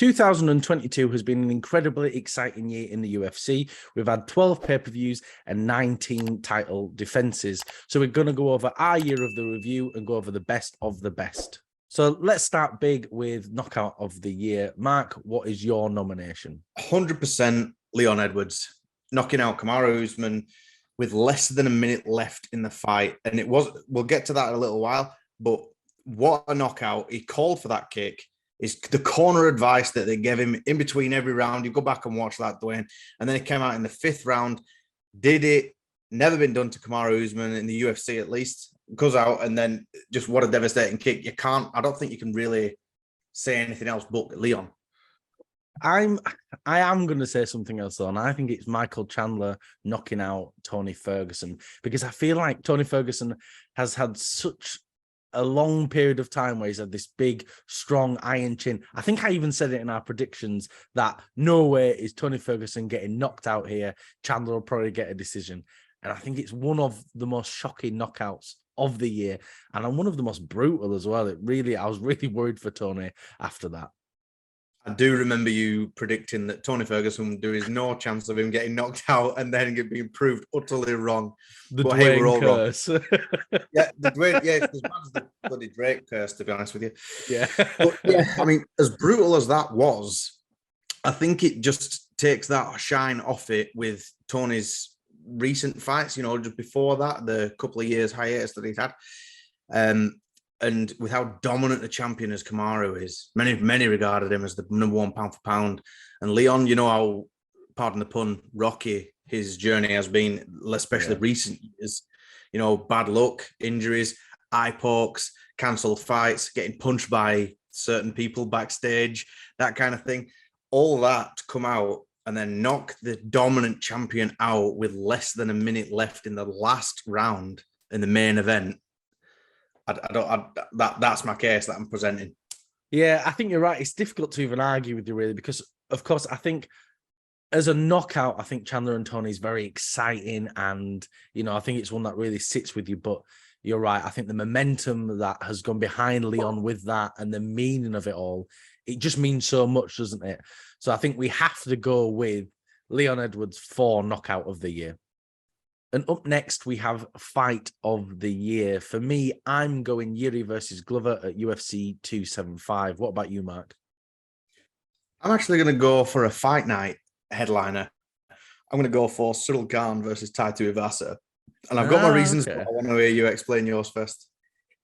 2022 has been an incredibly exciting year in the UFC. We've had 12 pay-per-views and 19 title defenses. So we're going to go over our year of the review and go over the best of the best. So let's start big with knockout of the year. Mark, what is your nomination? 100% Leon Edwards, knocking out Kamaru Usman with less than a minute left in the fight. And we'll get to that in a little while, but what a knockout. He called for that kick. Is the corner advice that they gave him in between every round. You go back and watch that, Dwayne. And then he came out in the 5th round, did it, never been done to Kamaru Usman in the UFC at least, goes out and then just what a devastating kick. I don't think you can really say anything else but Leon. I am going to say something else though, and I think it's Michael Chandler knocking out Tony Ferguson, because I feel like Tony Ferguson has had such a long period of time where he's had this big, strong iron chin. I think I even said it in our predictions that no way is Tony Ferguson getting knocked out here. Chandler will probably get a decision. And I think it's one of the most shocking knockouts of the year. And one of the most brutal as well. I was really worried for Tony after that. I do remember you predicting that Tony Ferguson, there is no chance of him getting knocked out and then being proved utterly wrong. The Dwain curse. Yeah, it's the bloody Drake curse, to be honest with you. Yeah. But yeah, I mean, as brutal as that was, I think it just takes that shine off it with Tony's recent fights, just before that, the couple of years hiatus that he's had. And with how dominant a champion as Kamaru is, many regarded him as the number one pound for pound. And Leon, how, pardon the pun, rocky his journey has been, especially recent years. Bad luck, injuries, eye pokes, cancelled fights, getting punched by certain people backstage, that kind of thing. All that to come out and then knock the dominant champion out with less than a minute left in the last round in the main event. That's my case that I'm presenting. Yeah, I think you're right. It's difficult to even argue with you, really, because, of course, I think as a knockout, I think Chandler and Tony is very exciting, and I think it's one that really sits with you. But you're right. I think the momentum that has gone behind Leon with that and the meaning of it all, it just means so much, doesn't it? So I think we have to go with Leon Edwards for knockout of the year. And up next, we have fight of the year. For me, I'm going Yuri versus Glover at UFC 275. What about you, Mark? I'm actually going to go for a fight night headliner. I'm going to go for Cyril Gane versus Taito Ivasa. And I've got my reasons, but I want to hear you explain yours first.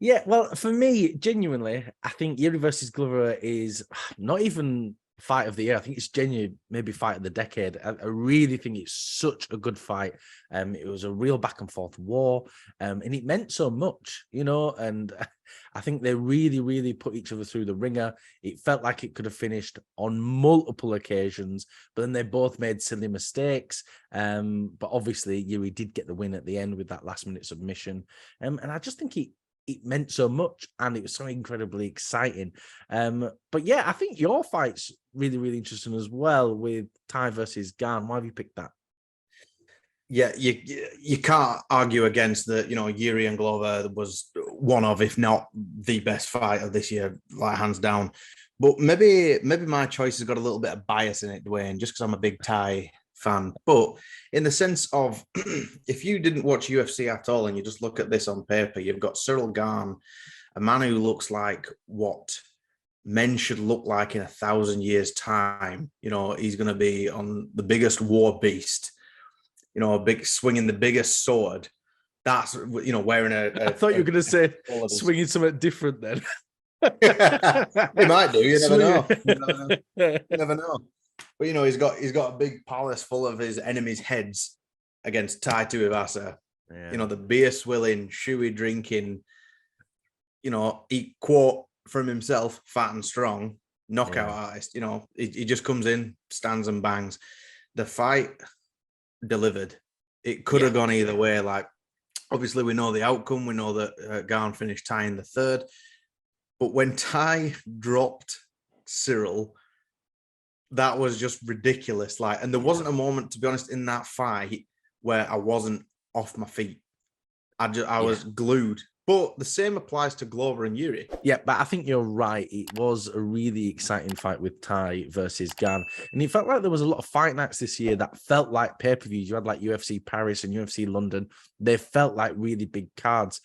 Yeah, well, for me, genuinely, I think Yuri versus Glover is not even fight of the year. I think it's genuinely maybe fight of the decade. I really think it's such a good fight. It was a real back and forth war, and it meant so much, and I think they really, really put each other through the ringer. It felt like it could have finished on multiple occasions, but then they both made silly mistakes. But obviously, Yuri did get the win at the end with that last minute submission. And I just think it meant so much, and it was so incredibly exciting. But yeah, I think your fight's really, really interesting as well with Ty versus Gane. Why have you picked that? Yeah, you can't argue against that. Yuri and Glover was one of, if not the best fight of this year, like hands down. But maybe my choice has got a little bit of bias in it, Dwayne, just because I'm a big Ty fan. But in the sense of, if you didn't watch UFC at all and you just look at this on paper, you've got Cyril Gane, a man who looks like what men should look like in 1,000 years' time. He's going to be on the biggest war beast, big swinging the biggest sword. That's, wearing a I thought you were going to say swinging something different then. He might do. You never know. But he's got a big palace full of his enemies' heads against Taito Ivasa. Yeah. The beer swilling, shoey drinking, he quote from himself, fat and strong, knockout artist. He just comes in, stands and bangs. The fight delivered. It could have gone either way. Like, obviously, we know the outcome. We know that Gane finished Ty in the 3rd. But when Ty dropped Cyril, that was just ridiculous. And there wasn't a moment, to be honest, in that fight where I wasn't off my feet. I was glued But the same applies to Glover and Yuri. Yeah, but I think you're right. It was a really exciting fight with Ty versus Gan. And it felt like there was a lot of fight nights this year that felt like pay-per-views. You had like UFC Paris and UFC London. They felt like really big cards.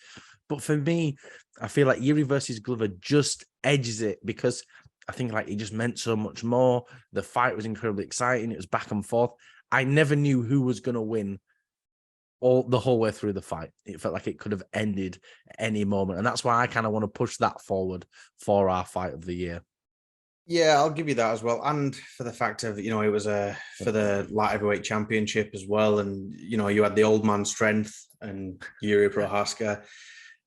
But for me, I feel like Yuri versus Glover just edges it because I think like it just meant so much more. The fight was incredibly exciting. It was back and forth. I never knew who was going to win the whole way through the fight. It felt like it could have ended at any moment. And that's why I kind of want to push that forward for our fight of the year. Yeah, I'll give you that as well. And for the fact of, it was for the light heavyweight championship as well. And, you had the old man strength and Yuri Prohaska,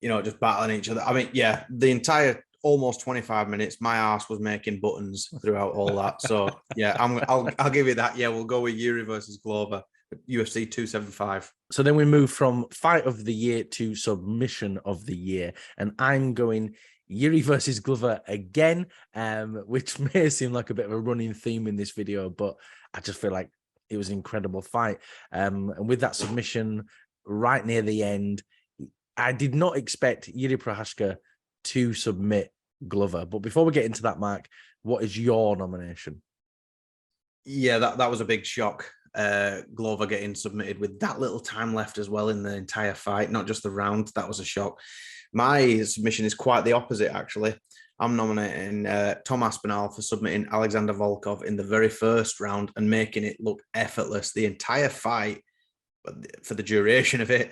just battling each other. I mean, yeah, the entire almost 25 minutes, my ass was making buttons throughout all that. So yeah, I'll give you that. Yeah, we'll go with Yuri versus Glover, UFC 275. So then we move from fight of the year to submission of the year. And I'm going Yuri versus Glover again, which may seem like a bit of a running theme in this video, but I just feel like it was an incredible fight. And with that submission right near the end, I did not expect Yuri Prohaska to submit Glover. But before we get into that, Mark, what is your nomination? Yeah, that was a big shock. Glover getting submitted with that little time left as well in the entire fight, not just the round. That was a shock. My submission is quite the opposite, actually. I'm nominating Tom Aspinall for submitting Alexander Volkov in the very first round and making it look effortless. The entire fight, for the duration of it,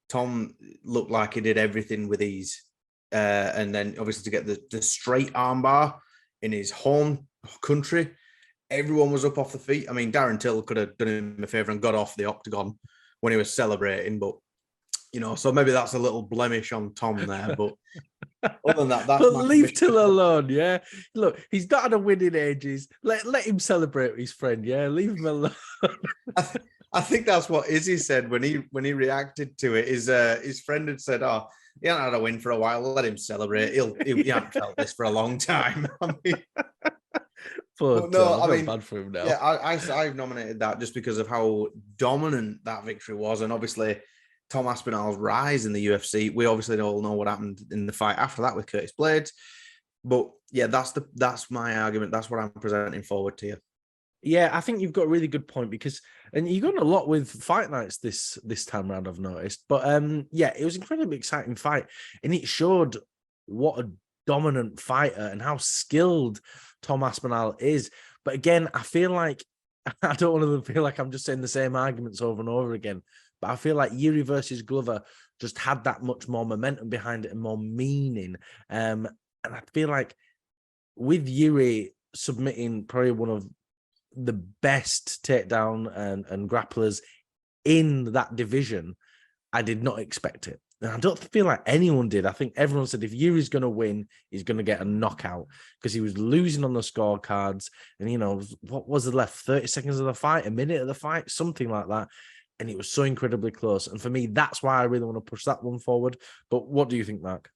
Tom looked like he did everything with ease. And then obviously to get the straight armbar in his home country, everyone was up off the feet. I mean, Darren Till could have done him a favor and got off the octagon when he was celebrating, but so maybe that's a little blemish on Tom there. But other than that, that's but leave Till alone, yeah. Look, he's not had a win in ages. Let him celebrate with his friend, yeah. Leave him alone. I think that's what Izzy said when he reacted to it. His friend had said, "Oh, he hasn't had a win for a while. Let him celebrate. He hasn't felt this for a long time." I mean, but no, I mean, bad for him now. Yeah, I've nominated that just because of how dominant that victory was, and obviously Tom Aspinall's rise in the UFC. We obviously all know what happened in the fight after that with Curtis Blades. But yeah, that's my argument. That's what I'm presenting forward to you. Yeah, I think you've got a really good point and you've got a lot with fight nights this time around, I've noticed. But yeah, it was an incredibly exciting fight, and it showed what a dominant fighter and how skilled Tom Aspinall is. But again, I feel like I don't want to feel like I'm just saying the same arguments over and over again. But I feel like Yuri versus Glover just had that much more momentum behind it and more meaning. And I feel like with Yuri submitting probably one of the best takedown and grapplers in that division, I did not expect it. And I don't feel like anyone did. I think everyone said if Yuri's going to win, he's going to get a knockout because he was losing on the scorecards. And, what was it left? 30 seconds of the fight, a minute of the fight, something like that. And it was so incredibly close. And for me, that's why I really want to push that one forward. But what do you think, Mark?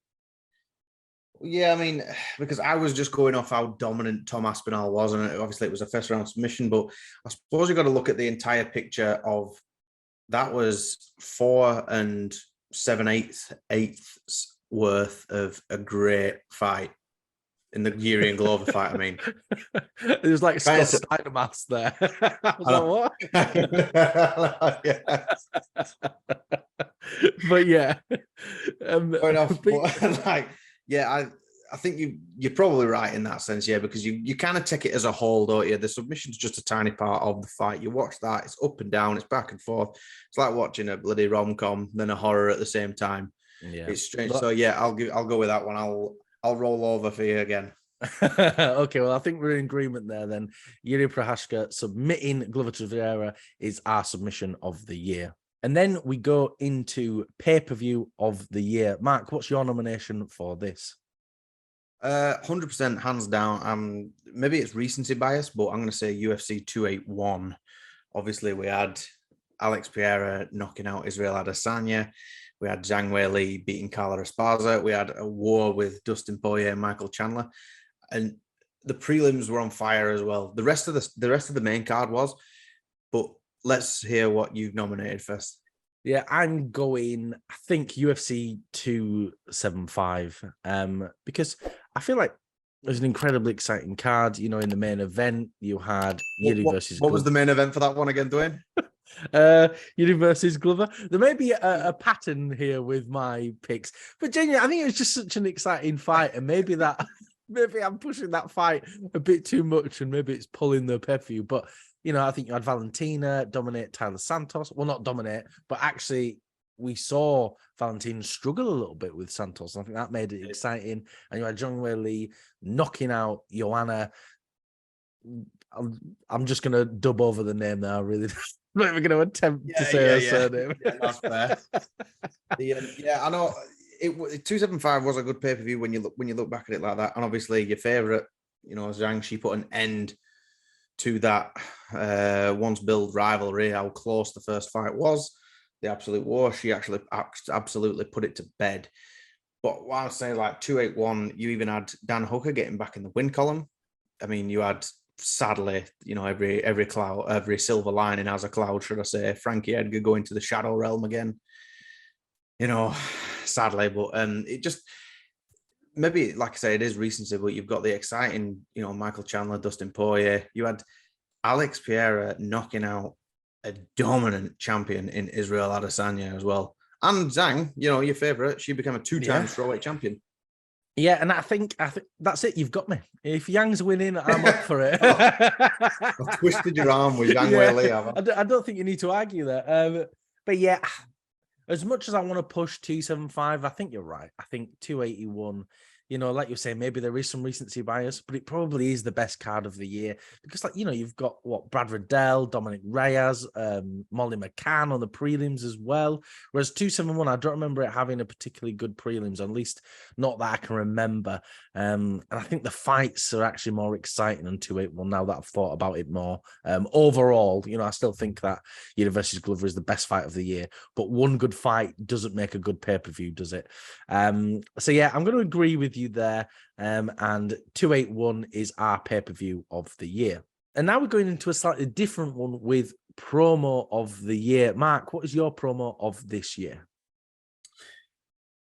Yeah, I mean, because I was just going off how dominant Tom Aspinall was, and obviously it was a first round submission, but I suppose you've got to look at the entire picture of that was 4 7/8 worth of a great fight in the Yuri and Glover fight. I mean, it was like Scott Steiner maths there. I was like, what? But yeah, I think you're probably right in that sense, yeah, because you kind of take it as a whole, don't you? The submission's just a tiny part of the fight. You watch that, it's up and down, it's back and forth. It's like watching a bloody rom-com, then a horror at the same time. Yeah, it's strange. So yeah, I'll go with that one. I'll roll over for you again. Okay, well, I think we're in agreement there then. Yuri Prohaska submitting Glover Teixeira is our submission of the year. And then we go into pay-per-view of the year. Mark, what's your nomination for this? 100% hands down. Maybe it's recency bias, but I'm going to say UFC 281. Obviously, we had Alex Pereira knocking out Israel Adesanya. We had Zhang Weili beating Carla Esparza. We had a war with Dustin Poirier and Michael Chandler, and the prelims were on fire as well. The rest of the main card was, but let's hear what you've nominated first. Yeah, I'm going, I think UFC 275. Because I feel like it was an incredibly exciting card. You know, in the main event, you had Yuri versus What was the main event for that one again, Dwayne? Yuri versus Glover. There may be a pattern here with my picks, but genuinely, I think it was just such an exciting fight, and maybe that maybe I'm pushing that fight a bit too much, and maybe it's pulling the pay-per-view. But you know, I think you had Valentina dominate Tyler Santos. Well, not dominate, but actually we saw Valentina struggle a little bit with Santos. I think that made it exciting. And you had Zhang Wei Li knocking out Joanna. I'm just gonna dub over the name now. Really, not even gonna attempt to say her surname. Yeah, that's fair. I know. 275 was a good pay per view when you look back at it like that, and obviously your favorite, you know, Zhang, she put an end to that once built rivalry. How close the first fight was, the absolute war. She actually absolutely put it to bed. But what I was saying, like 281, you even had Dan Hooker getting back in the win column. I mean, you had, sadly, you know, every cloud, every silver lining has a cloud, should I say. Frankie Edgar going to the shadow realm again. You know, sadly, but it just maybe, like I say, it is recency, but you've got the exciting, you know, Michael Chandler, Dustin Poirier. You had Alex Pereira knocking out a dominant champion in Israel Adesanya as well. And Zhang, you know, your favorite, she became a two-time strawweight champion. Yeah, and I think that's it. You've got me. If Yang's winning, I'm up for it. I've twisted your arm with Zhang Wei Li. I don't think you need to argue that. But yeah, as much as I want to push 275, I think you're right. I think 281, you know, like you say, maybe there is some recency bias, but it probably is the best card of the year because, like, you know, you've got Brad Riddell, Dominic Reyes, Molly McCann on the prelims as well. Whereas 271, I don't remember it having a particularly good prelims, at least not that I can remember. And I think the fights are actually more exciting on 281 now that I've thought about it more. Overall, you know, I still think that Yuri versus Glover is the best fight of the year, but one good fight doesn't make a good pay-per-view, does it? So yeah, I'm going to agree with you there. And 281 is our pay-per-view of the year. And now we're going into a slightly different one with promo of the year. Mark, what is your promo of this year?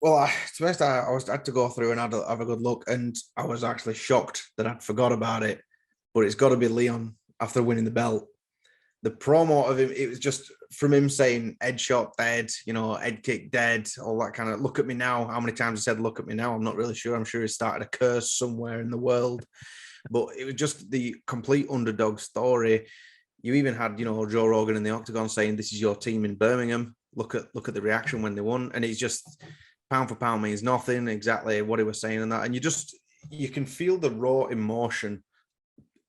Well, to be honest, I had to go through and have a good look, and I was actually shocked that I'd forgot about it. But it's got to be Leon after winning the belt. The promo of him, it was just from him saying head shot dead, you know, head kick dead, all that kind of look at me now. How many times he said look at me now? I'm not really sure. I'm sure he started a curse somewhere in the world. But it was just the complete underdog story. You even had, you know, Joe Rogan in the Octagon saying this is your team in Birmingham. Look at the reaction when they won. And it's just pound for pound means nothing, exactly what he was saying and that. And you can feel the raw emotion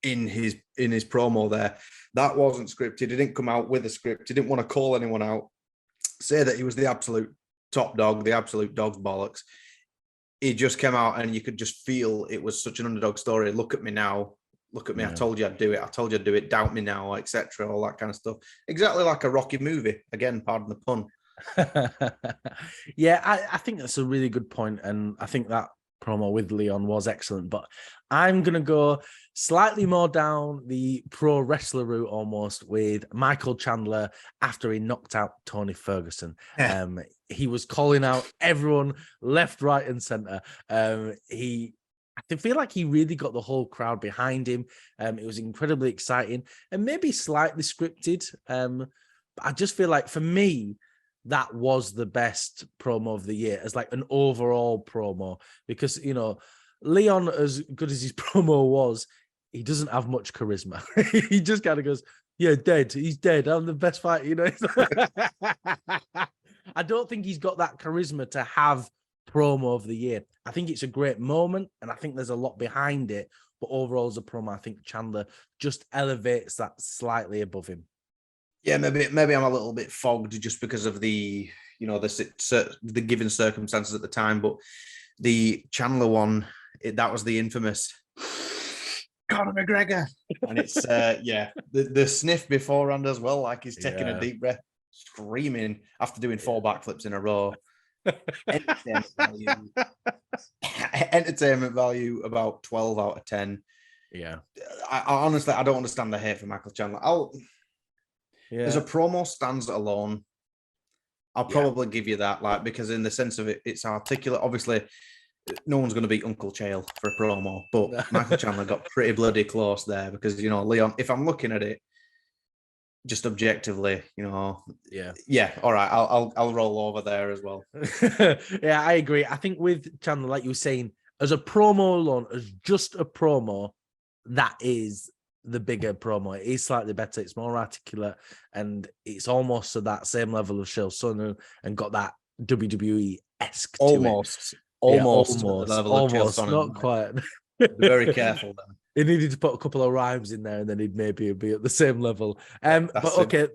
in his promo there. That wasn't scripted. He didn't come out with a script. He didn't want to call anyone out, say that he was the absolute top dog, the absolute dog's bollocks. He just came out and you could just feel it was such an underdog story. Look at me now. Look at me. Yeah. I told you I'd do it. I told you I'd do it. Doubt me now, etc. All that kind of stuff. Exactly like a Rocky movie. Again, pardon the pun. Yeah, I think that's a really good point. And I think that promo with Leon was excellent, but I'm going to go slightly more down the pro wrestler route almost with Michael Chandler after he knocked out Tony Ferguson. Yeah. He was calling out everyone left, right, and center. I feel like he really got the whole crowd behind him. It was incredibly exciting and maybe slightly scripted. But I just feel like for me, that was the best promo of the year as like an overall promo because, you know, Leon, as good as his promo was, he doesn't have much charisma. He just kind of goes, yeah, dead. He's dead. I'm the best fighter, you know. I don't think he's got that charisma to have promo of the year. I think it's a great moment and I think there's a lot behind it. But overall as a promo, I think Chandler just elevates that slightly above him. Yeah, maybe I'm a little bit fogged just because of the, you know, the given circumstances at the time. But the Chandler one, that was the infamous Conor McGregor, and it's the sniff beforehand as well, like he's taking a deep breath, screaming after doing 4 backflips in a row. Entertainment value about 12 out of 10. Yeah, I honestly don't understand the hate for Michael Chandler. As a promo stands alone, I'll probably give you that, like, because in the sense of it, it's articulate. Obviously, no one's going to beat Uncle Chael for a promo, but Michael Chandler got pretty bloody close there because, you know, Leon, if I'm looking at it just objectively, you know, yeah, all right, I'll roll over there as well. Yeah, I agree. I think with Chandler, like you were saying, as a promo alone, as just a promo, that is the bigger promo. It is slightly better. It's more articulate, and it's almost to that same level of Chael Sonnen and got that WWE-esque to Almost almost, the level of Chael Sonnen. not quite. Be very careful then. He needed to put a couple of rhymes in there, and then he'd maybe be at the same level. But okay,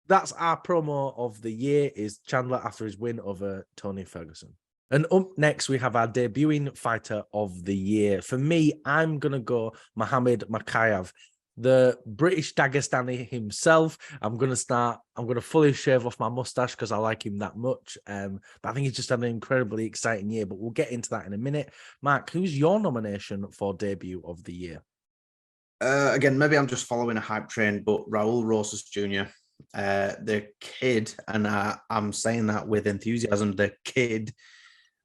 that's our promo of the year is Chandler after his win over Tony Ferguson. And up next, we have our debuting fighter of the year. For me, I'm going to go Mohammed Makayev, the British Dagestani himself. I'm going to fully shave off my mustache because I like him that much. But I think he's just had an incredibly exciting year, but we'll get into that in a minute. Mark, who's your nomination for debut of the year? Again, maybe I'm just following a hype train, but Raul Rosas Jr., the kid, and I'm saying that with enthusiasm, the kid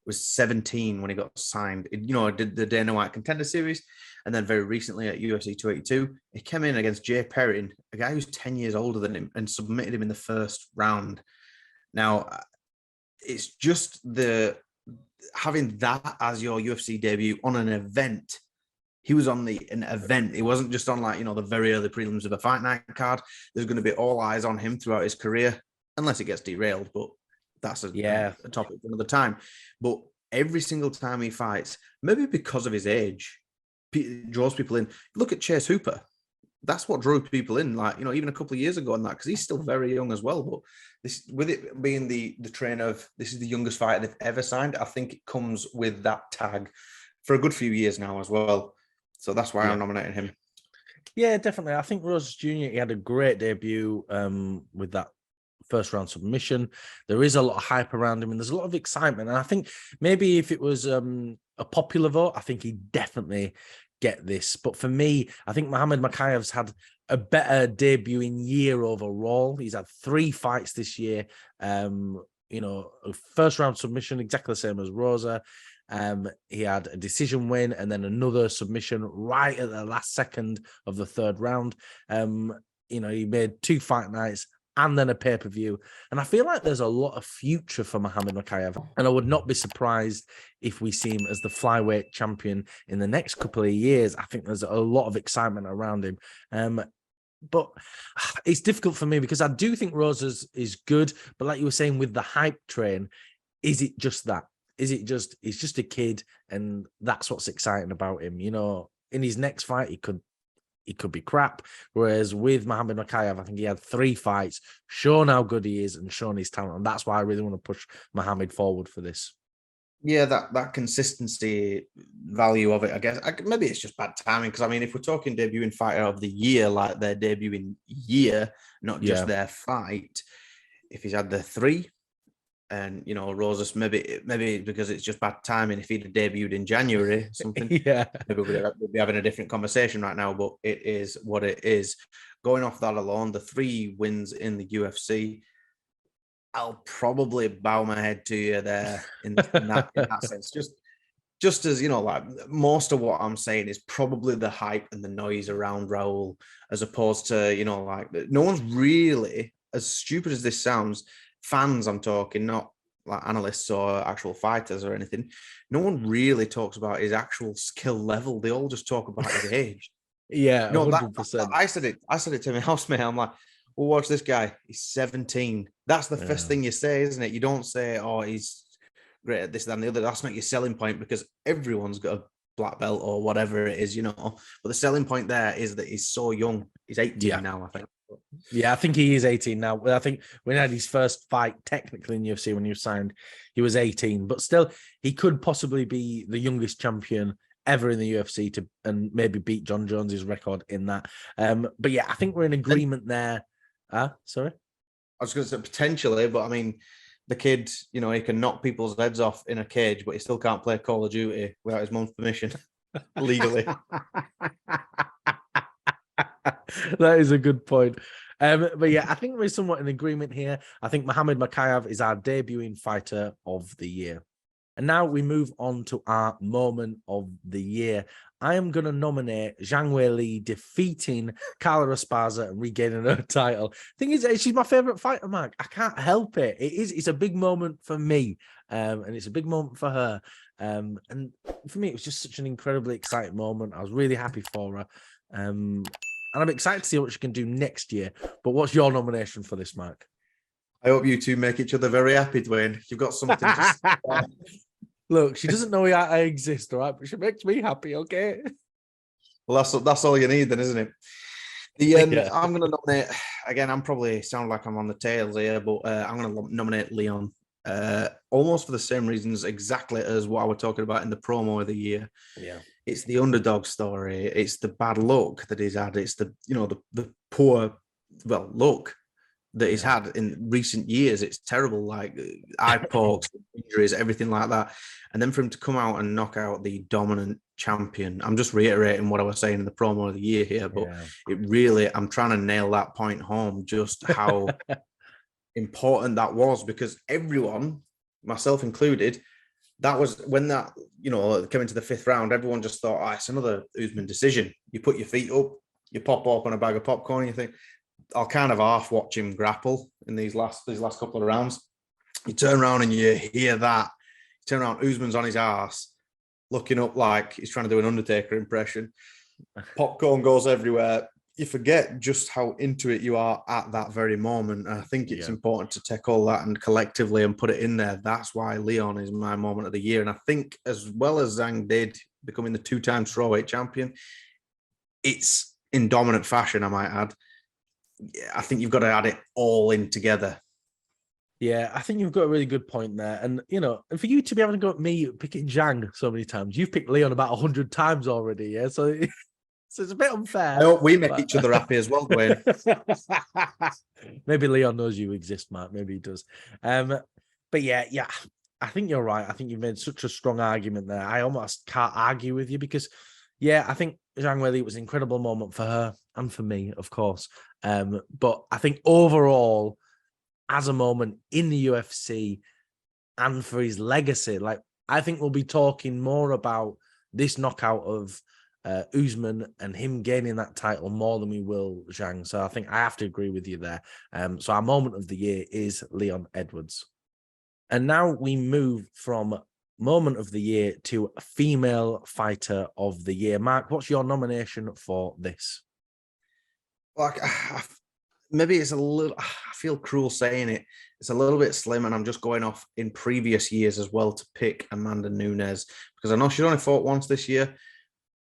was 17 when he got signed. You know, did the Dana White Contender Series, and then very recently at UFC 282, he came in against Jay Perrin, a guy who's 10 years older than him, and submitted him in the first round. Now, it's just having that as your UFC debut on an event. He was on an event. It wasn't just on, like, you know, the very early prelims of a fight night card. There's going to be all eyes on him throughout his career, unless it gets derailed, but that's a topic for another time. But every single time he fights, maybe because of his age, draws people in. Look at Chase Hooper. That's what drew people in, like, you know, even a couple of years ago on that, because he's still very young as well. But this, with it being the train of this is the youngest fighter they've ever signed, I think it comes with that tag for a good few years now as well. So that's why I'm nominating him. Yeah, definitely. I think Rose Jr., he had a great debut with that first round submission. There is a lot of hype around him and there's a lot of excitement. And I think maybe if it was a popular vote, I think he'd definitely get this. But for me, I think Mohammed Makayev's had a better debuting year overall. He's had 3 fights this year. You know, a first round submission, exactly the same as Rosa. He had a decision win and then another submission right at the last second of the third round. You know, he made 2 fight nights and then a pay-per-view. And I feel like there's a lot of future for Mohammed Makayev. And I would not be surprised if we see him as the flyweight champion in the next couple of years. I think there's a lot of excitement around him. But it's difficult for me because I do think Rosas is good. But like you were saying with the hype train, is it just that? Is it just, he's just a kid and that's what's exciting about him? You know, in his next fight, he could be crap. Whereas with Mohammed Makayev, I think he had 3 fights, shown how good he is and shown his talent. And that's why I really want to push Mohammed forward for this. Yeah, that consistency value of it, I guess. Maybe it's just bad timing because, I mean, if we're talking debuting fighter of the year, like their debuting year, not just their fight, if he's had the 3, and, you know, Rosas, maybe because it's just bad timing. If he'd have debuted in January, something, maybe we'd be having a different conversation right now. But it is what it is. Going off that alone, the 3 wins in the UFC, I'll probably bow my head to you there in that sense. Just as, you know, like most of what I'm saying is probably the hype and the noise around Raul, as opposed to, you know, like no one's really, as stupid as this sounds, fans I'm talking, not like analysts or actual fighters or anything, no one really talks about his actual skill level. They all just talk about his age. Yeah, no, 100%. I said it to my housemate. I'm like, well, watch this guy. He's 17. That's the first thing you say, isn't it? You don't say, oh, he's great at this, that, and the other. That's not your selling point because everyone's got a black belt or whatever it is, you know. But the selling point there is that he's so young. He's 18 now, I think. Yeah, I think he is 18 now. I think when he had his first fight technically in UFC when he was signed, he was 18. But still, he could possibly be the youngest champion ever in the UFC and maybe beat John Jones's record in that. But yeah, I think we're in agreement there. Sorry? I was going to say potentially, but I mean, the kid, you know, he can knock people's heads off in a cage, but he still can't play Call of Duty without his mum's permission legally. That is a good point. But yeah, I think we're somewhat in agreement here. I think Muhammad Makayev is our debuting fighter of the year. And now we move on to our moment of the year. I am going to nominate Zhang Weili defeating Carla Esparza and regaining her title. Thing is, she's my favorite fighter, Mark. I can't help it. It's a big moment for me, and it's a big moment for her. And for me, it was just such an incredibly exciting moment. I was really happy for her. And I'm excited to see what she can do next year. But what's your nomination for this, Mark? I hope you two make each other very happy, Dwayne. You've got something to Look, she doesn't know I exist, all right? But she makes me happy, okay? Well, that's all you need, then, isn't it? I'm going to nominate again. I'm probably sound like I'm on the tails here, but I'm going to nominate Leon. Almost for the same reasons, exactly as what I was talking about in the promo of the year. Yeah, it's the underdog story. It's the bad luck that he's had. It's the poor luck that he's had in recent years. It's terrible, like eye pokes, injuries, everything like that. And then for him to come out and knock out the dominant champion, I'm just reiterating what I was saying in the promo of the year here, but it really, I'm trying to nail that point home, just how important that was, because everyone, myself included, that was when that, coming to the fifth round, everyone just thought, it's another Usman decision. You put your feet up, you pop open a bag of popcorn, you think, I'll kind of half watch him grapple in these last couple of rounds. You turn around and you hear that. You turn around, Usman's on his ass, looking up like he's trying to do an Undertaker impression. Popcorn goes everywhere. You forget just how into it you are at that very moment. And I think it's important to take all that and collectively and put it in there. That's why Leon is my moment of the year. And I think as well as Zhang did, becoming the two-time strawweight champion, it's in dominant fashion, I might add. I think you've got to add it all in together. Yeah, I think you've got a really good point there. And, and for you to be able to go at me picking Zhang so many times, you've picked Leon about 100 times already, yeah? So it's a bit unfair. I hope we make each other happy as well, Dwayne. Maybe Leon knows you exist, Mark. Maybe he does. But yeah, I think you're right. I think you've made such a strong argument there. I almost can't argue with you because, I think Zhang Weili was an incredible moment for her and for me, of course. But I think overall, as a moment in the UFC and for his legacy, I think we'll be talking more about this knockout of Usman and him gaining that title more than we will Zhang. So I think I have to agree with you there. So our moment of the year is Leon Edwards. And now we move from moment of the year to female fighter of the year. Mark, what's your nomination for this? Maybe it's a little, I feel cruel saying it. It's a little bit slim, and I'm just going off in previous years as well to pick Amanda Nunes, because I know she's only fought once this year,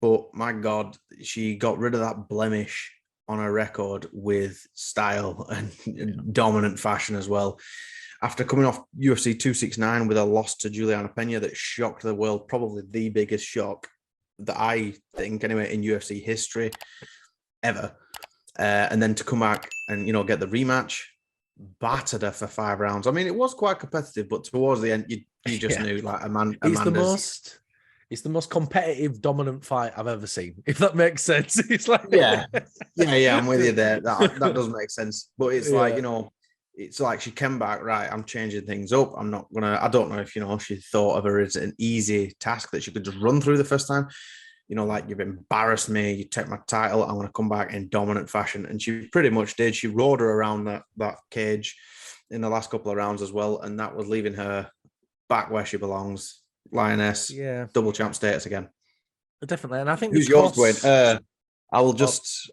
but my God, she got rid of that blemish on her record with style and dominant fashion as well. After coming off UFC 269 with a loss to Juliana Pena that shocked the world, probably the biggest shock that I think anyway in UFC history ever. And then to come back and, get the rematch, battered her for 5 rounds. I mean, it was quite competitive, but towards the end, you just knew like Amanda's... It's the most competitive, dominant fight I've ever seen, if that makes sense. It's like yeah, I'm with you there. That does make sense. But it's like, it's like she came back, right, I'm changing things up. I don't know if, she thought of her as an easy task that she could just run through the first time. Like, you've embarrassed me, you take my title, I'm going to come back in dominant fashion. And she pretty much did. She rode her around that cage in the last couple of rounds as well. And that was leaving her back where she belongs. Lioness, double champ status again. Definitely. And I think who's yours, Dwayne? I'll just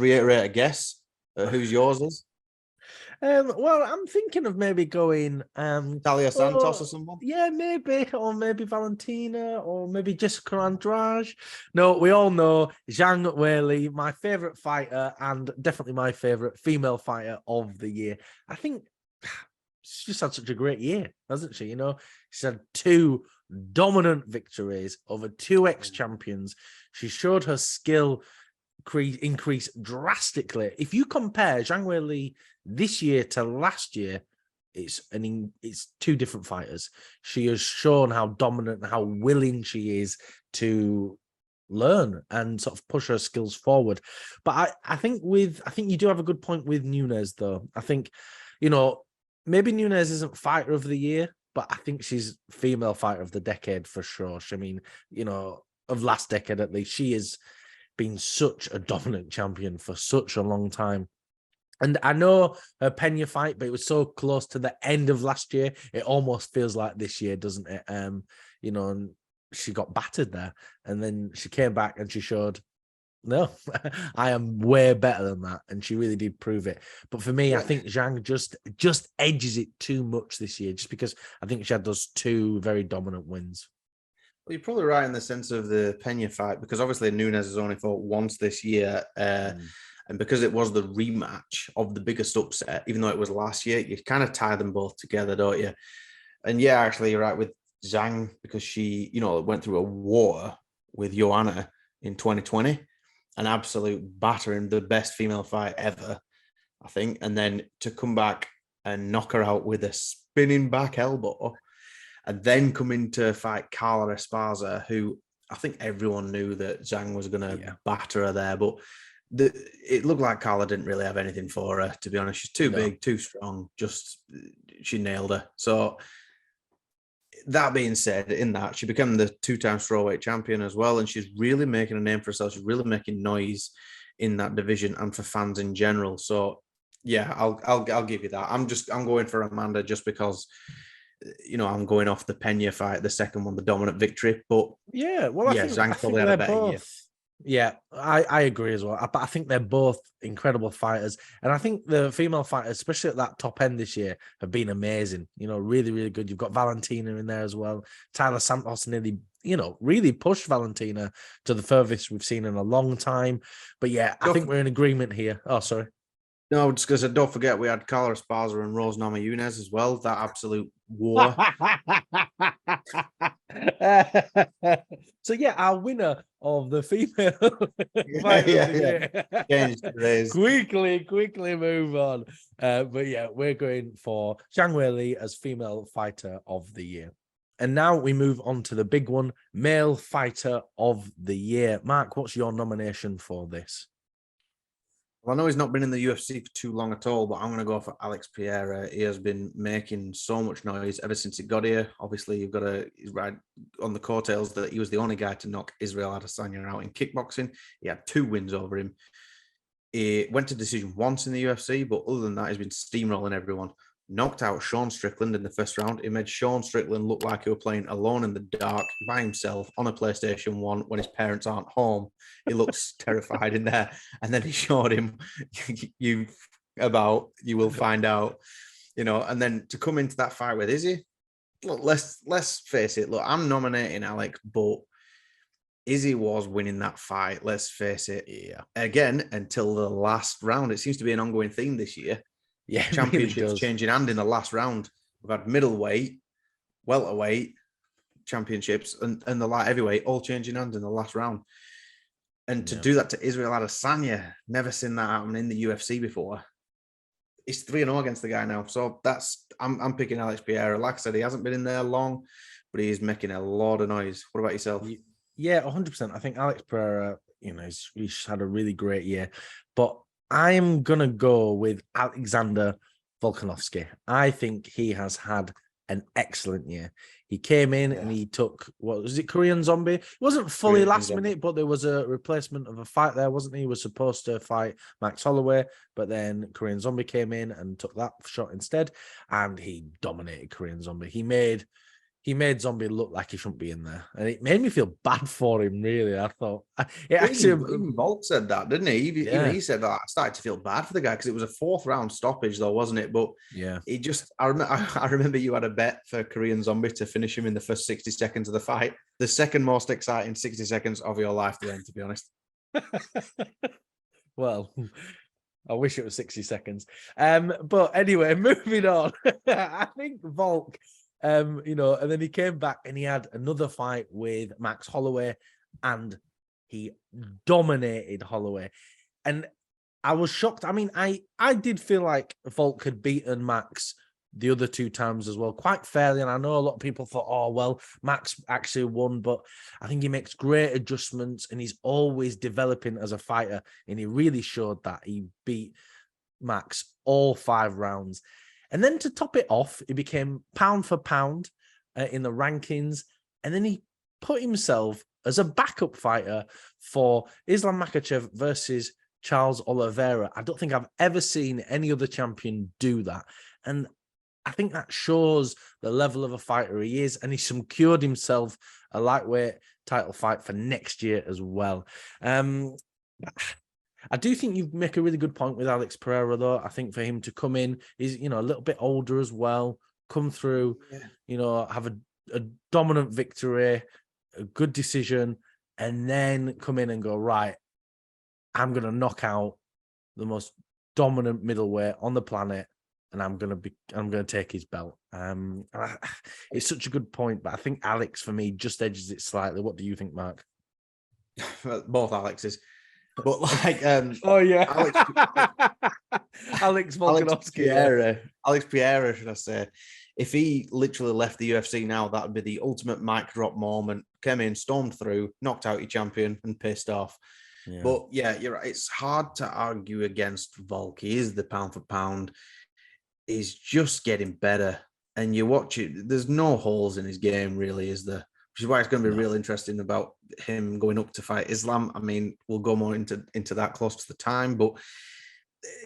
reiterate a guess. Who's yours is? Well, I'm thinking of maybe going Talia Santos or someone. Yeah, maybe, or maybe Valentina, or maybe Jessica Andrade. No, we all know Zhang Weili, my favorite fighter, and definitely my favorite female fighter of the year. I think she's just had such a great year, hasn't she? She's had 2 dominant victories over 2 ex-champions. She showed her skill increase drastically. If you compare Zhang Weili this year to last year, it's 2 different fighters. She has shown how dominant and how willing she is to learn and sort of push her skills forward. But I think you do have a good point with Nunes, though. I think, maybe Nunes isn't fighter of the year, but I think she's female fighter of the decade for sure. I mean, of last decade at least, she has been such a dominant champion for such a long time. And I know her Pena fight, but it was so close to the end of last year. It almost feels like this year, doesn't it? And she got battered there. And then she came back and she showed, no, I am way better than that. And she really did prove it. But for me, I think Zhang just edges it too much this year, just because I think she had those two very dominant wins. Well, you're probably right in the sense of the Pena fight, because obviously Nunes has only fought once this year. And because it was the rematch of the biggest upset, even though it was last year, you kind of tie them both together, don't you? And yeah, actually, you're right with Zhang, because she, went through a war with Joanna in 2020, an absolute battering, the best female fight ever, I think. And then to come back and knock her out with a spinning back elbow, and then come in to fight Carla Esparza, who I think everyone knew that Zhang was going to batter her there, but it looked like Carla didn't really have anything for her, to be honest. She's too big, too strong. She nailed her. So that being said, in that, she became the 2-time strawweight champion as well, and she's really making a name for herself. She's really making noise in that division and for fans in general. So yeah, I'll give you that. I'm going for Amanda just because I'm going off the Pena fight, the second one, the dominant victory. But yeah, well, I think Zhang probably had a better year. Yeah, I agree as well. But I think they're both incredible fighters. And I think the female fighters, especially at that top end this year, have been amazing. Really, really good. You've got Valentina in there as well. Tyler Santos nearly, really pushed Valentina to the furthest we've seen in a long time. But yeah, I think we're in agreement here. Oh, sorry. No, just because don't forget we had Carla Esparza and Rose Namajunas as well. That absolute war. So yeah, our winner of the female quickly move on. But yeah, we're going for Zhang Weili as female fighter of the year. And now we move on to the big one, male fighter of the year. Mark, what's your nomination for this? Well, I know he's not been in the UFC for too long at all, but I'm going to go for Alex Pereira. He has been making so much noise ever since he got here. Obviously, he's right on the coattails that he was the only guy to knock Israel Adesanya out in kickboxing. He had 2 wins over him. He went to decision once in the UFC, but other than that, he's been steamrolling everyone. Knocked out Sean Strickland in the first round. He made Sean Strickland look like he was playing alone in the dark by himself on a PlayStation 1 when his parents aren't home. He looks terrified in there. And then he showed him, you will find out, and then to come into that fight with Izzy, look, let's face it. Look, I'm nominating Alex, but Izzy was winning that fight. Let's face it. Yeah. Again, until the last round. It seems to be an ongoing theme this year. Yeah, championships really changing hand in the last round. We've had middleweight, welterweight championships, and the light heavyweight all changing hand in the last round. And to do that to Israel Adesanya, never seen that happen in the UFC before. He's 3-0 against the guy now, so I'm picking Alex Pereira. Like I said, he hasn't been in there long, but he's making a lot of noise. What about yourself? Yeah, 100%. I think Alex Pereira, he's had a really great year, but I'm going to go with Alexander Volkanovski. I think he has had an excellent year. He came in and he took, what was it, Korean Zombie? It wasn't fully last minute, but there was a replacement of a fight there, wasn't he? He was supposed to fight Max Holloway, but then Korean Zombie came in and took that shot instead, and he dominated Korean Zombie. He made Zombie look like he shouldn't be in there, and it made me feel bad for him. Really, I thought even Volk said that, didn't he? He said that. I started to feel bad for the guy because it was a 4th round stoppage, though, wasn't it? But yeah, it just. I remember you had a bet for Korean Zombie to finish him in the first 60 seconds of the fight. The second most exciting 60 seconds of your life, then, to be honest. Well, I wish it was 60 seconds. But anyway, moving on. I think Volk. And then he came back and he had another fight with Max Holloway and he dominated Holloway. And I was shocked. I mean, I did feel like Volk had beaten Max the other 2 times as well, quite fairly. And I know a lot of people thought, oh, well, Max actually won, but I think he makes great adjustments and he's always developing as a fighter. And he really showed that. He beat Max all 5 rounds. And then to top it off, he became pound for pound in the rankings. And then he put himself as a backup fighter for Islam Makhachev versus Charles Oliveira. I don't think I've ever seen any other champion do that. And I think that shows the level of a fighter he is. And he secured himself a lightweight title fight for next year as well. I do think you make a really good point with Alex Pereira, though. I think for him to come in, he's, you know, a little bit older as well, come through, you know, have a dominant victory, a good decision, and then come in and go, right, I'm going to knock out the most dominant middleweight on the planet, and I'm going to take his belt. It's such a good point, but I think Alex, for me, just edges it slightly. What do you think, Mark? Both Alexes. But like, oh yeah, Alex Volkanovski, Alex Pereira, should I say? If he literally left the UFC now, that would be the ultimate mic drop moment. Came in, stormed through, knocked out your champion, and pissed off. Yeah. But yeah, you're right. It's hard to argue against Volk. He is the pound for pound. He's just getting better, and you watch it. There's no holes in his game, really, is there? Which is why it's going to be real interesting about him going up to fight Islam. I mean, we'll go more into that close to the time, but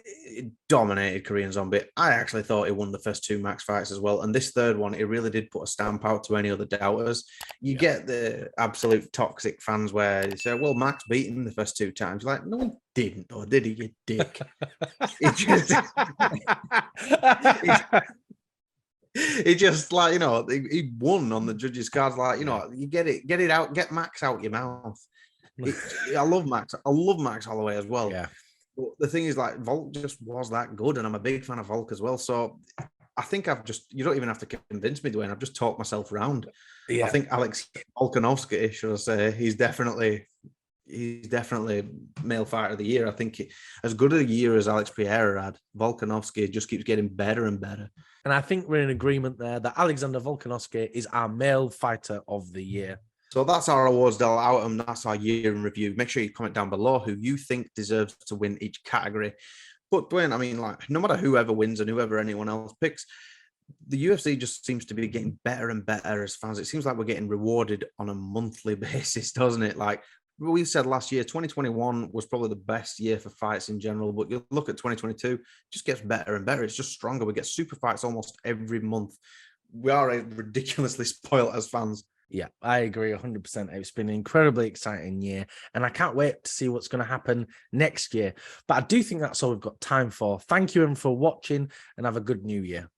it dominated Korean Zombie. I actually thought he won the first 2 Max fights as well. And this third one, it really did put a stamp out to any other doubters. You get the absolute toxic fans where they say, well, Max beat him the first 2 times. You're like, no, he didn't, or did he, you dick? He just... He just, like, you know, he won on the judges' cards. Like, you know, you get it out, get Max out your mouth. I love Max. I love Max Holloway as well. Yeah. But the thing is, like, Volk just was that good, and I'm a big fan of Volk as well. So I think you don't even have to convince me, Dwayne. I've just talked myself around. Yeah. I think Alex Volkanovski, should I say, he's definitely male fighter of the year. I think as good a year as Alex Pereira had, Volkanovski just keeps getting better and better. And I think we're in agreement there that Alexander Volkanovski is our male fighter of the year. So that's our awards del autumn. That's our year in review. Make sure you comment down below who you think deserves to win each category. But Dwayne, I mean, like, no matter whoever wins and whoever anyone else picks, the UFC just seems to be getting better and better as fans. It seems like we're getting rewarded on a monthly basis, doesn't it? Like we said last year, 2021 was probably the best year for fights in general. But you look at 2022, it just gets better and better. It's just stronger. We get super fights almost every month. We are ridiculously spoiled as fans. Yeah, I agree 100%. It's been an incredibly exciting year, and I can't wait to see what's going to happen next year. But I do think that's all we've got time for. Thank you, everyone, for watching, and have a good new year.